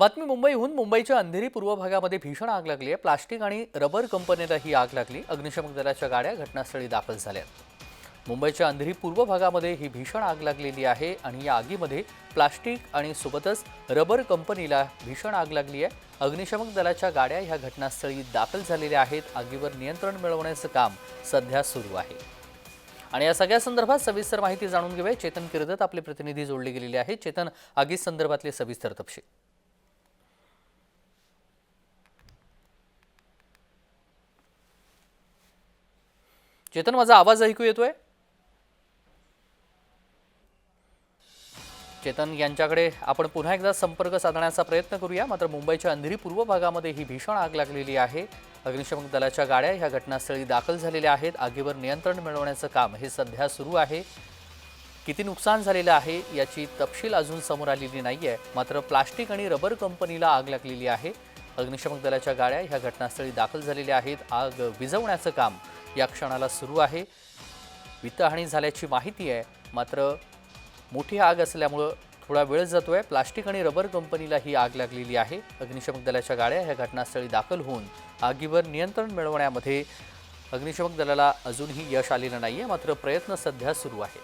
बातमी मुंबईहून मुंबईच्या अंधेरी पूर्व भागामध्ये भीषण आग लागली आहे। प्लास्टिक आणि रबर कंपनीला ही आग लागली। अग्निशमन दलाच्या गाड्या घटनास्थळी दाखल झाल्या। मुंबईच्या अंधेरी पूर्व भागामध्ये ही भीषण आग लागलेली आहे आणि या आगीमध्ये प्लास्टिक आणि सोबतच रबर कंपनीला भीषण आग लागली आहे। अग्निशमन दलाच्या गाड्या ह्या घटनास्थळी दाखल झालेल्या आहेत। आगीवर नियंत्रण मिळवण्याचं काम सध्या सुरू आहे आणि या सगळ्या संदर्भात सविस्तर माहिती जाणून घेऊया। चेतन किर्दत आपले प्रतिनिधी जोडले गेलेले आहेत। चेतन, आगी संदर्भातले सविस्तर तपशील। चेतन, माझा आवाज ऐकू येतोय? चेतन यांच्याकडे आपण पुन्हा एकदा संपर्क साधण्याचा प्रयत्न करूया। मात्र मुंबईच्या अंधेरी पूर्व भागामध्ये ही भीषण आग लागलेली आहे। अग्निशमन दलाच्या गाड्या ह्या घटनास्थळी दाखल झालेल्या आहेत। आगीवर नियंत्रण मिळवण्याचं काम हे सध्या सुरू आहे। किती नुकसान झालेलं आहे याची तपशील अजून समोर आलेली नाहीये। मात्र प्लास्टिक आणि रबर कंपनीला आग लागलेली आहे। अग्निशमन दलाच्या गाड्या ह्या घटनास्थळी दाखल झालेल्या आहेत। आग विझवण्याचं काम या क्षणाला सुरू आहे। वित्तहानी झाल्याची माहिती आहे, मात्र मोठी आग असल्यामुळे थोडा वेळ जातोय। प्लास्टिक आणि रबर कंपनीला ही आग लागलेली आहे। अग्निशमन दलाच्या गाड्या ह्या घटनास्थळी दाखल होऊन आगीवर नियंत्रण मिळवण्यामध्ये अग्निशमन दलाला अजूनही यश आलेलं नाहीये, मात्र प्रयत्न सध्या सुरू आहे।